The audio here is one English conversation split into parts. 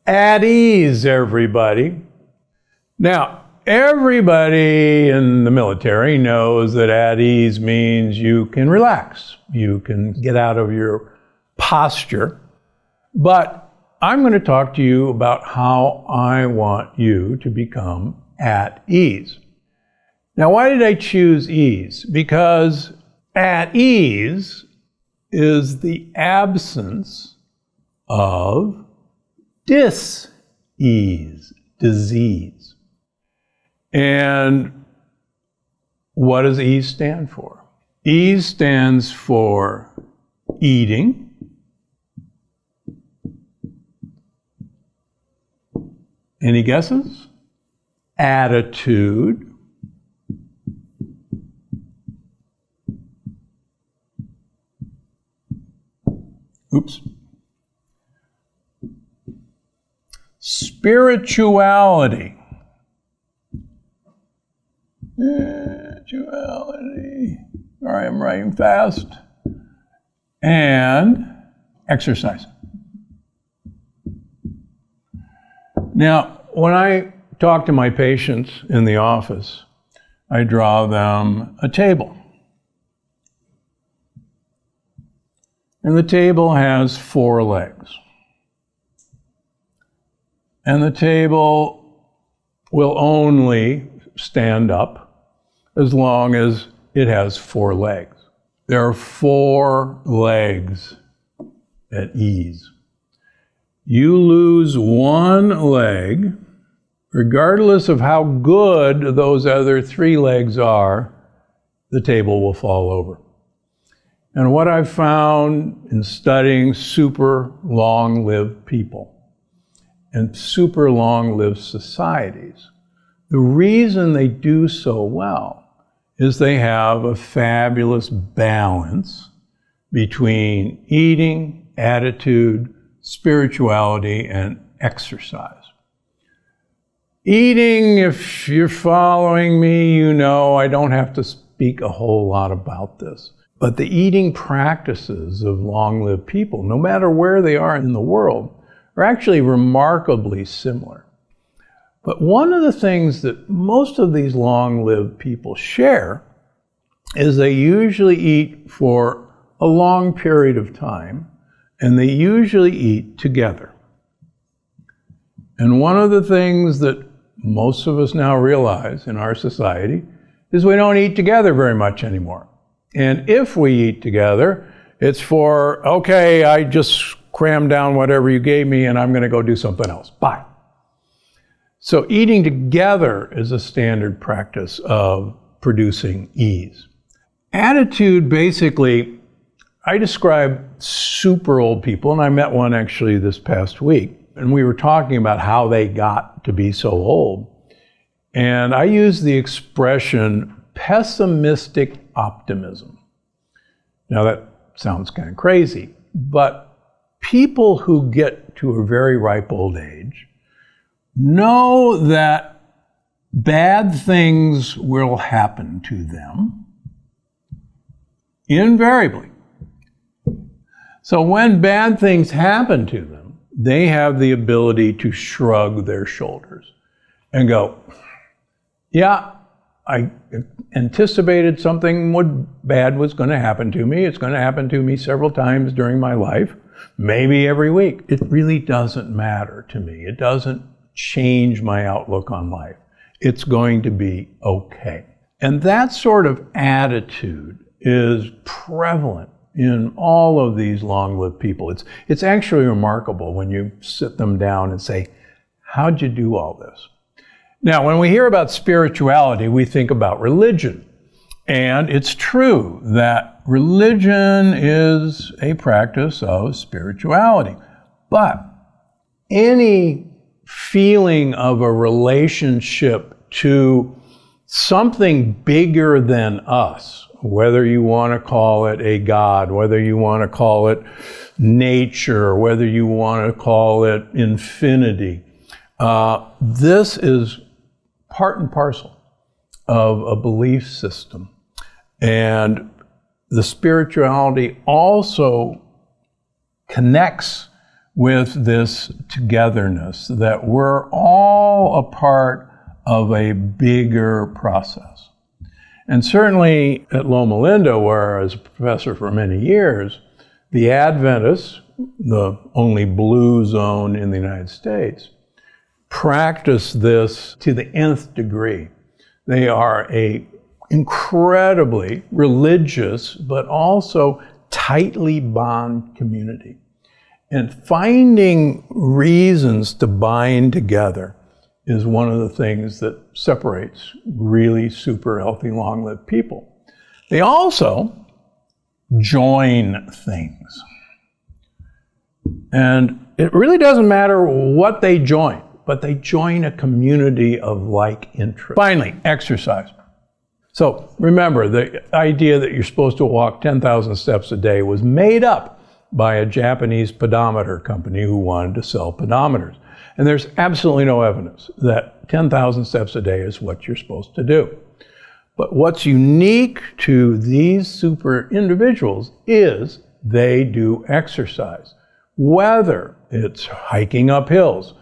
At ease, everybody. Now, everybody in the military knows that at ease means you can relax. You can get out of your posture. But I'm going to talk to you about how I want you to become at ease. Now, why did I choose ease? Because at ease is the absence of dis-ease, disease. And what does ease stand for? Ease stands for eating, any guesses? Attitude, spirituality. Sorry, I'm writing fast. And exercise. Now, when I talk to my patients in the office, I draw them a table. And the table has 4 legs. And the table will only stand up as long as it has 4 legs. There are 4 legs at ease. You lose 1 leg, regardless of how good those other 3 legs are, the table will fall over. And what I've found in studying super long-lived people and super long-lived societies, the reason they do so well is they have a fabulous balance between eating, attitude, spirituality, and exercise. Eating, if you're following me, you know I don't have to speak a whole lot about this. But the eating practices of long-lived people, no matter where they are in the world, are actually remarkably similar. But one of the things that most of these long-lived people share is they usually eat for a long period of time, and they usually eat together. And one of the things that most of us now realize in our society is we don't eat together very much anymore. And if we eat together, it's for, okay, I just crammed down whatever you gave me and I'm going to go do something else. Bye. So eating together is a standard practice of producing ease. Attitude, basically, I describe super old people, and I met one actually this past week, and we were talking about how they got to be so old. And I use the expression pessimistic optimism. Now that sounds kind of crazy, but people who get to a very ripe old age know that bad things will happen to them invariably. So when bad things happen to them, they have the ability to shrug their shoulders and go, yeah, I anticipated something bad was going to happen to me. It's going to happen to me several times during my life, maybe every week. It really doesn't matter to me. It doesn't change my outlook on life. It's going to be okay. And that sort of attitude is prevalent in all of these long-lived people. It's actually remarkable when you sit them down and say, how'd you do all this? Now, when we hear about spirituality, we think about religion. And it's true that religion is a practice of spirituality. But any feeling of a relationship to something bigger than us, whether you want to call it a God, whether you want to call it nature, whether you want to call it infinity, this is part and parcel of a belief system. And the spirituality also connects with this togetherness, that we're all a part of a bigger process. And certainly at Loma Linda, where I was a professor for many years, the Adventists, the only blue zone in the United States, practice this to the nth degree. They are a incredibly religious, but also tightly bond community. And finding reasons to bind together is one of the things that separates really super healthy, long-lived people. They also join things. And it really doesn't matter what they join, but they join a community of like interest. Finally, exercise. So remember, the idea that you're supposed to walk 10,000 steps a day was made up by a Japanese pedometer company who wanted to sell pedometers. And there's absolutely no evidence that 10,000 steps a day is what you're supposed to do. But what's unique to these super individuals is they do exercise. Whether it's hiking up hills.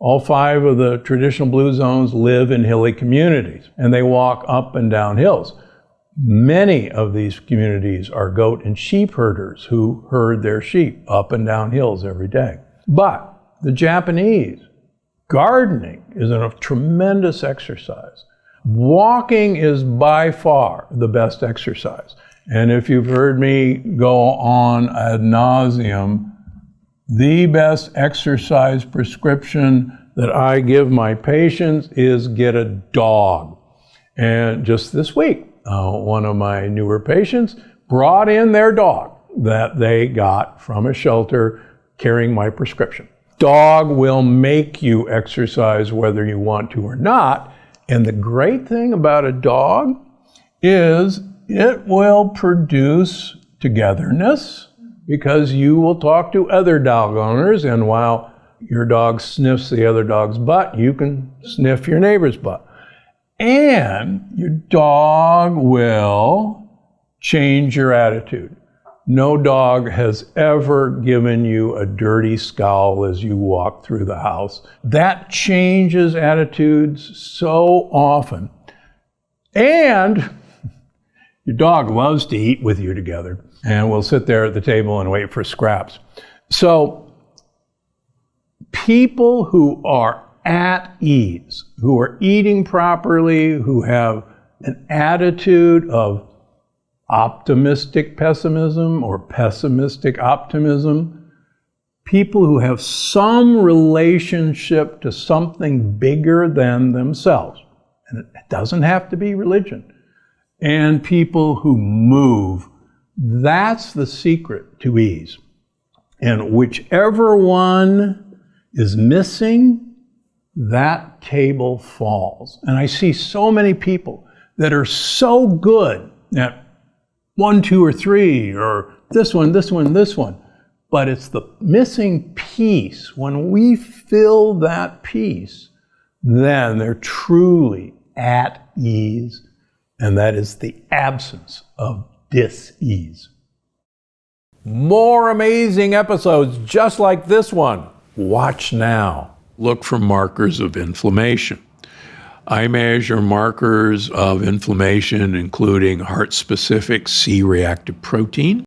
All 5 of the traditional blue zones live in hilly communities, and they walk up and down hills. Many of these communities are goat and sheep herders who herd their sheep up and down hills every day. But the Japanese, gardening is a tremendous exercise. Walking is by far the best exercise. And if you've heard me go on ad nauseum, the best exercise prescription that I give my patients is get a dog. And just this week, one of my newer patients brought in their dog that they got from a shelter carrying my prescription. Dog will make you exercise whether you want to or not. And the great thing about a dog is it will produce togetherness because you will talk to other dog owners, and while your dog sniffs the other dog's butt, you can sniff your neighbor's butt. And your dog will change your attitude. No dog has ever given you a dirty scowl as you walk through the house. That changes attitudes so often. And your dog loves to eat with you together and will sit there at the table and wait for scraps. So people who are at ease, who are eating properly, who have an attitude of optimistic pessimism or pessimistic optimism, people who have some relationship to something bigger than themselves, and it doesn't have to be religion, and people who move, that's the secret to ease. And whichever one is missing, that table falls. And I see so many people that are so good at 1, 2, or 3, or this one, but it's the missing piece. When we fill that piece, then they're truly at ease, and that is the absence of dis-ease. More amazing episodes just like this one. Watch now. Look for markers of inflammation. I measure markers of inflammation, including heart-specific C-reactive protein,